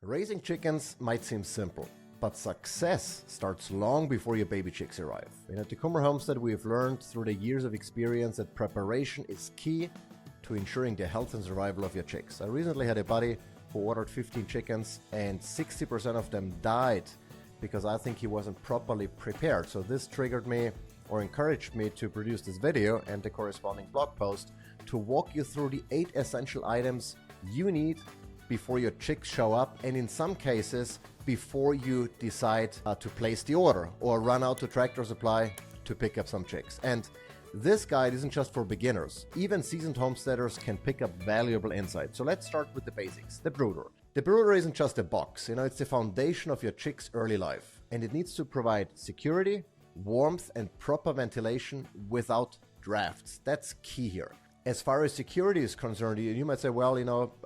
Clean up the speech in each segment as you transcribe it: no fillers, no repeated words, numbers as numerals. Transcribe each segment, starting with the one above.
Raising chickens might seem simple, but success starts long before your baby chicks arrive. And at the Kummer Homestead, we have learned through the years of experience that preparation is key to ensuring the health and survival of your chicks. I recently had a buddy who ordered 15 chickens and 60% of them died because I think he wasn't properly prepared. So this triggered me or encouraged me to produce this video and the corresponding blog post to walk you through the 8 essential items you need before your chicks show up, and in some cases before you decide to place the order or run out to Tractor Supply to pick up some chicks. And this guide isn't just for beginners. Even seasoned homesteaders can pick up valuable insight. So let's start with the basics. The brooder. The brooder isn't just a box, it's the foundation of your chick's early life, and it needs to provide security, warmth, and proper ventilation without drafts. That's key here. As far as security is concerned, you might say, well,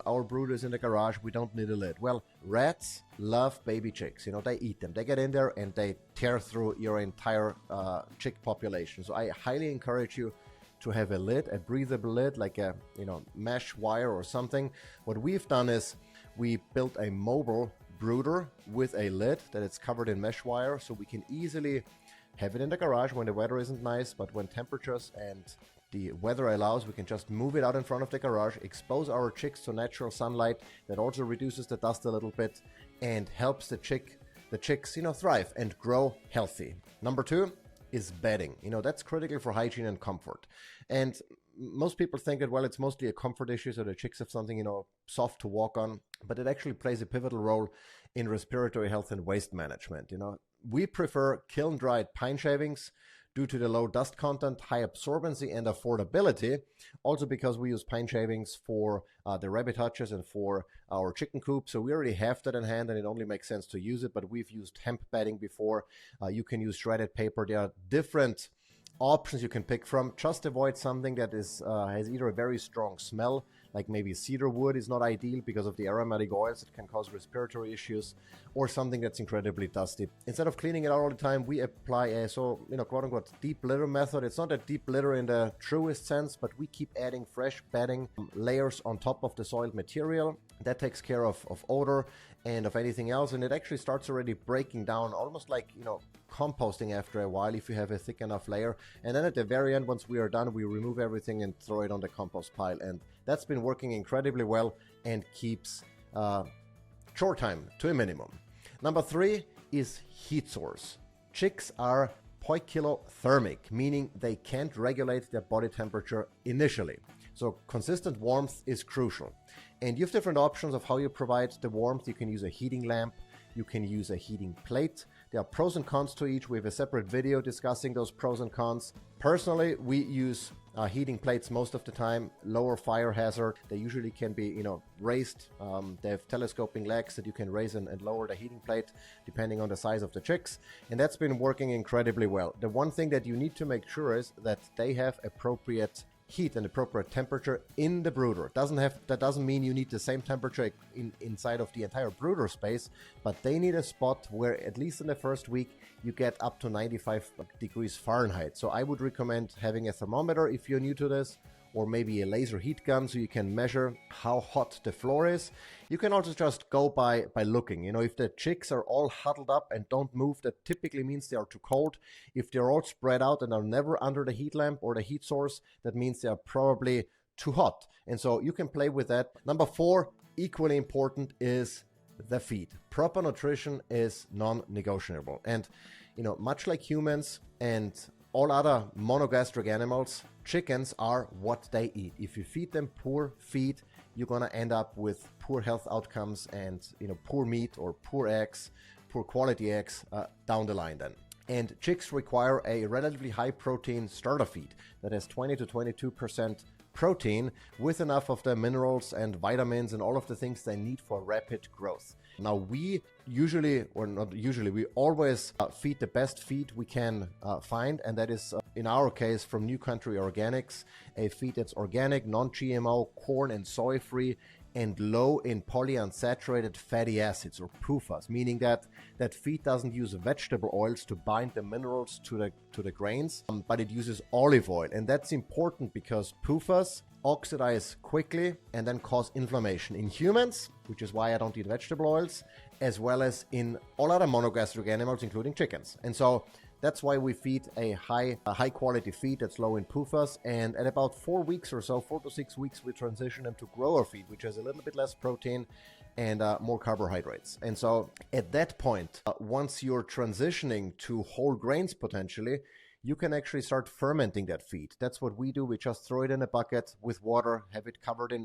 our brooder is in the garage, we don't need a lid. Well, rats love baby chicks. They eat them. They get in there and they tear through your entire chick population. So I highly encourage you to have a lid, a breathable lid, like a mesh wire or something. What we've done is we built a mobile brooder with a lid that is covered in mesh wire, so we can easily have it in the garage when the weather isn't nice, but when temperatures and the weather allows, we can just move it out in front of the garage, expose our chicks to natural sunlight. That also reduces the dust a little bit and helps the chicks thrive and grow healthy. Number 2 is bedding. That's critical for hygiene and comfort. And most people think that, well, it's mostly a comfort issue, so the chicks have something soft to walk on, but it actually plays a pivotal role in respiratory health and waste management. We prefer kiln-dried pine shavings due to the low dust content, high absorbency, and affordability. Also because we use pine shavings for the rabbit hutches and for our chicken coop. So we already have that in hand and it only makes sense to use it, but we've used hemp bedding before. You can use shredded paper. There are different options you can pick from. Just avoid something that is has either a very strong smell, like maybe cedar wood is not ideal because of the aromatic oils that can cause respiratory issues, or something that's incredibly dusty. Instead of cleaning it out all the time, we apply a quote unquote deep litter method. It's not a deep litter in the truest sense, but we keep adding fresh bedding layers on top of the soiled material. That takes care of odor and of anything else, and it actually starts already breaking down, almost like composting after a while if you have a thick enough layer. And then at the very end, once we are done, we remove everything and throw it on the compost pile, and that's been working incredibly well and keeps chore time to a minimum. Number 3 is heat source. Chicks are poikilothermic, meaning they can't regulate their body temperature initially. So consistent warmth is crucial. And you have different options of how you provide the warmth. You can use a heating lamp. You can use a heating plate. There are pros and cons to each. We have a separate video discussing those pros and cons. Personally, we use heating plates most of the time, lower fire hazard. They usually can be, raised. They have telescoping legs that you can raise and lower the heating plate depending on the size of the chicks. And that's been working incredibly well. The one thing that you need to make sure is that they have appropriate heat and appropriate temperature in the brooder. That doesn't mean you need the same temperature inside of the entire brooder space, but they need a spot where, at least in the first week, you get up to 95 degrees Fahrenheit. So I would recommend having a thermometer if you're new to this, or maybe a laser heat gun so you can measure how hot the floor is. You can also just go by looking. If the chicks are all huddled up and don't move, that typically means they are too cold. If they're all spread out and are never under the heat lamp or the heat source, that means they are probably too hot. And so you can play with that. Number 4, equally important, is the feed. Proper nutrition is non-negotiable. And much like humans and all other monogastric animals, chickens are what they eat. If you feed them poor feed, you're gonna end up with poor health outcomes and poor meat or poor eggs, poor quality eggs down the line then. And chicks require a relatively high protein starter feed that has 20 to 22% protein with enough of the minerals and vitamins and all of the things they need for rapid growth. Now we always feed the best feed we can find, and that is in our case from New Country Organics, a feed that's organic, non-GMO, corn and soy free, and low in polyunsaturated fatty acids, or PUFAs, meaning that feed doesn't use vegetable oils to bind the minerals to the grains, but it uses olive oil. And that's important because PUFAs oxidize quickly and then cause inflammation in humans, which is why I don't eat vegetable oils, as well as in all other monogastric animals, including chickens. And so that's why we feed a high quality feed that's low in PUFAs. And at about 4 weeks or so, 4 to 6 weeks, we transition them to grower feed, which has a little bit less protein and more carbohydrates. And so at that point, once you're transitioning to whole grains potentially, you can actually start fermenting that feed. That's what we do. We just throw it in a bucket with water, have it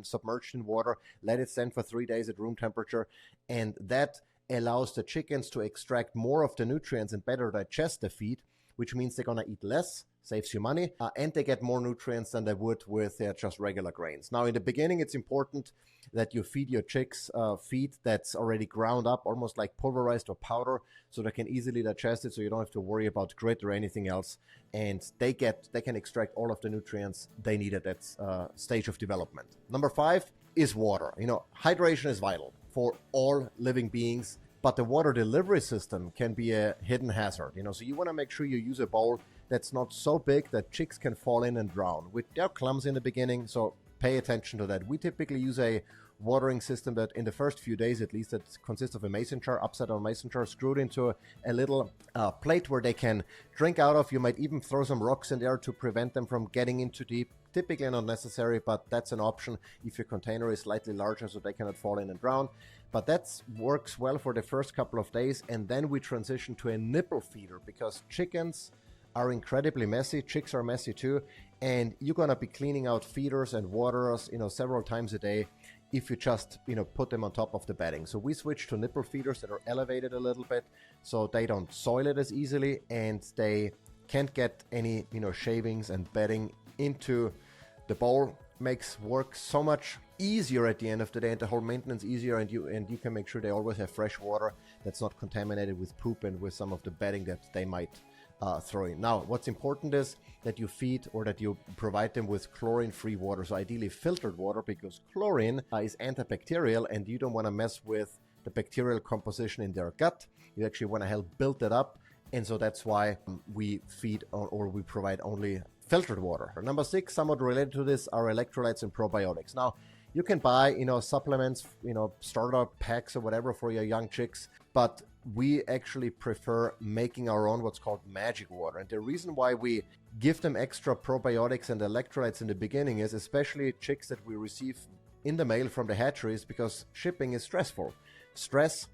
submerged in water, let it stand for 3 days at room temperature, and that allows the chickens to extract more of the nutrients and better digest the feed, which means they're going to eat less, saves you money, and they get more nutrients than they would with just regular grains. Now, in the beginning, it's important that you feed your chicks feed that's already ground up, almost like pulverized or powder, so they can easily digest it, so you don't have to worry about grit or anything else. And they can extract all of the nutrients they need at that stage of development. Number 5 is water. Hydration is vital for all living beings, but the water delivery system can be a hidden hazard. So you want to make sure you use a bowl that's not so big that chicks can fall in and drown. They're clumsy in the beginning, so pay attention to that. We typically use a watering system that in the first few days at least, that consists of a mason jar, upside down mason jar, screwed into a little plate where they can drink out of. You might even throw some rocks in there to prevent them from getting in too deep. Typically not necessary, but that's an option if your container is slightly larger so they cannot fall in and drown. But that works well for the first couple of days, and then we transition to a nipple feeder, because chickens are incredibly messy. Chicks are messy too, and you're gonna be cleaning out feeders and waterers, several times a day if you just, put them on top of the bedding. So we switch to nipple feeders that are elevated a little bit so they don't soil it as easily, and they can't get any, shavings and bedding into the bowl. Makes work so much easier at the end of the day, and the whole maintenance easier, and you can make sure they always have fresh water that's not contaminated with poop and with some of the bedding that they might throw in. Now, what's important is that you feed or that you provide them with chlorine-free water, so ideally filtered water, because chlorine is antibacterial, and you don't want to mess with the bacterial composition in their gut. You actually want to help build that up, and so that's why we feed or we provide only filtered water. Number 6, somewhat related to this, are electrolytes and probiotics. Now, you can buy, supplements, starter packs or whatever for your young chicks, but we actually prefer making our own, what's called magic water. And the reason why we give them extra probiotics and electrolytes in the beginning is, especially chicks that we receive in the mail from the hatcheries, because shipping is stressful. Stress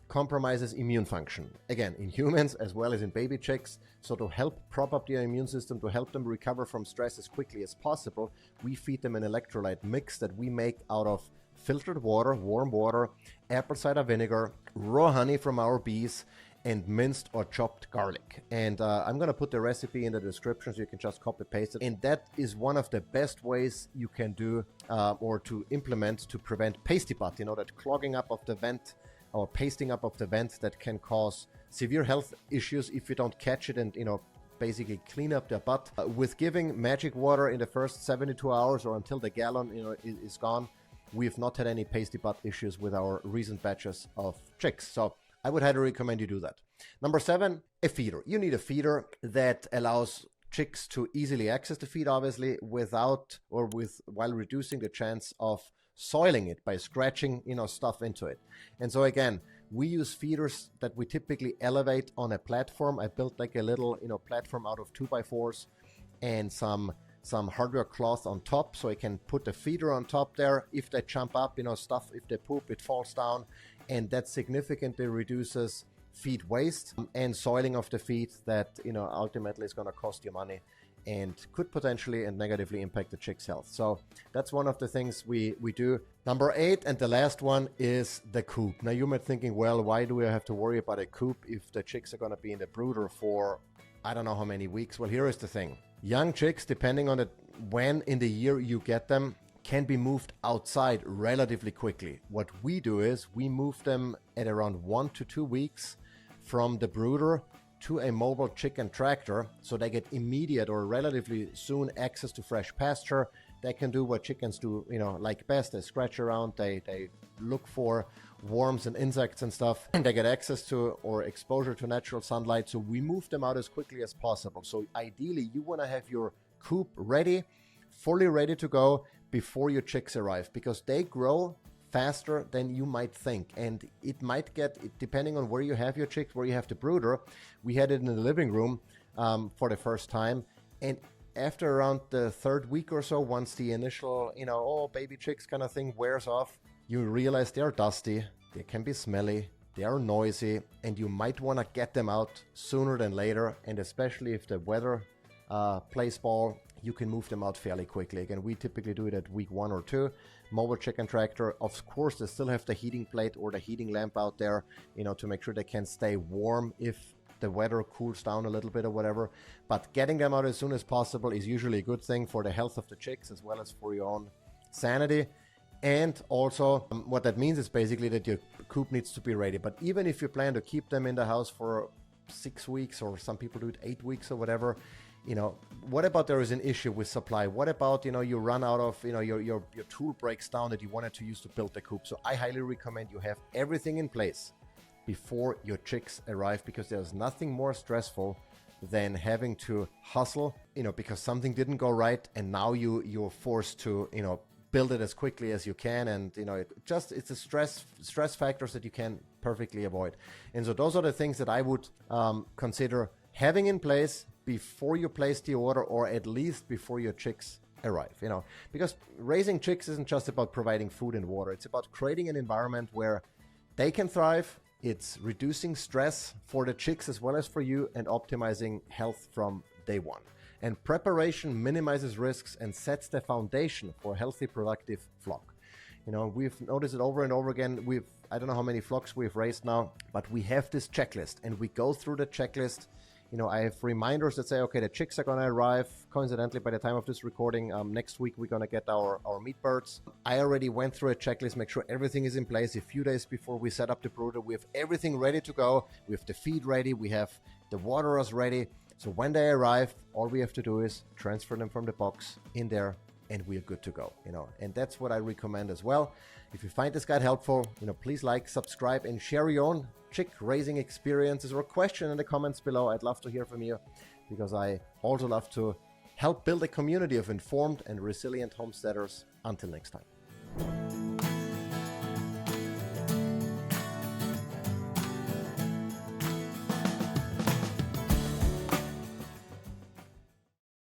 compromises immune function, again, in humans as well as in baby chicks. So to help prop up their immune system, to help them recover from stress as quickly as possible, we feed them an electrolyte mix that we make out of filtered water, warm water, apple cider vinegar, raw honey from our bees, and minced or chopped garlic. And I'm going to put the recipe in the description so you can just copy paste it. And that is one of the best ways you can do or to implement to prevent pasty butt, that clogging up of the vent or pasting up of the vent that can cause severe health issues if you don't catch it and, basically clean up their butt. With giving magic water in the first 72 hours or until the gallon, is gone, we've not had any pasty butt issues with our recent batches of chicks. So I would highly recommend you do that. Number 7, a feeder. You need a feeder that allows chicks to easily access the feed, obviously, while reducing the chance of soiling it by scratching, stuff into it. And so again, we use feeders that we typically elevate on a platform. I built like a little, platform out of 2x4s and some hardware cloth on top, so I can put the feeder on top there. If they jump up, if they poop, it falls down, and that significantly reduces feed waste and soiling of the feed that, ultimately is going to cost you money and could potentially and negatively impact the chick's health. So that's one of the things we do. Number 8, and the last one, is the coop. Now you might be thinking, well, why do we have to worry about a coop if the chicks are going to be in the brooder for I don't know how many weeks? Well, here is the thing. Young chicks, depending on when in the year you get them, can be moved outside relatively quickly. What we do is we move them at around 1 to 2 weeks from the brooder to a mobile chicken tractor, so they get immediate or relatively soon access to fresh pasture. They can do what chickens do, like best. They scratch around, they look for worms and insects and stuff, and they get access to or exposure to natural sunlight. So we move them out as quickly as possible. So ideally, you want to have your coop ready, fully ready to go before your chicks arrive, because they grow faster than you might think. And it might get, depending on where you have your chicks, where you have the brooder. We had it in the living room for the first time. And after around the third week or so, once the initial, oh, baby chicks kind of thing wears off, you realize they're dusty, they can be smelly, they are noisy, and you might want to get them out sooner than later. And especially if the weather plays ball, you can move them out fairly quickly. Again, we typically do it at week 1 or 2. Mobile chicken tractor, of course, they still have the heating plate or the heating lamp out there, to make sure they can stay warm if the weather cools down a little bit or whatever. But getting them out as soon as possible is usually a good thing for the health of the chicks as well as for your own sanity. And also what that means is basically that your coop needs to be ready. But even if you plan to keep them in the house for 6 weeks, or some people do it 8 weeks or whatever, what about there is an issue with supply? What about, you run out of, your tool breaks down that you wanted to use to build the coop? So I highly recommend you have everything in place before your chicks arrive, because there's nothing more stressful than having to hustle, because something didn't go right, and now you're forced to, build it as quickly as you can. And it's a stress factors that you can perfectly avoid. And so those are the things that I would consider having in place before you place the order, or at least before your chicks arrive, because raising chicks isn't just about providing food and water. It's about creating an environment where they can thrive. It's reducing stress for the chicks as well as for you, and optimizing health from day one. And preparation minimizes risks and sets the foundation for a healthy, productive flock. We've noticed it over and over again. I don't know how many flocks we've raised now, but we have this checklist, and we go through the checklist. I have reminders that say, okay, the chicks are going to arrive. Coincidentally, by the time of this recording, next week, we're going to get our meat birds. I already went through a checklist, make sure everything is in place. A few days before we set up the brooder, we have everything ready to go. We have the feed ready. We have the waterers ready. So when they arrive, all we have to do is transfer them from the box in there, and we are good to go, and that's what I recommend as well. If you find this guide helpful, please like, subscribe, and share your own chick raising experiences or question in the comments below. I'd love to hear from you, because I also love to help build a community of informed and resilient homesteaders. Until next time.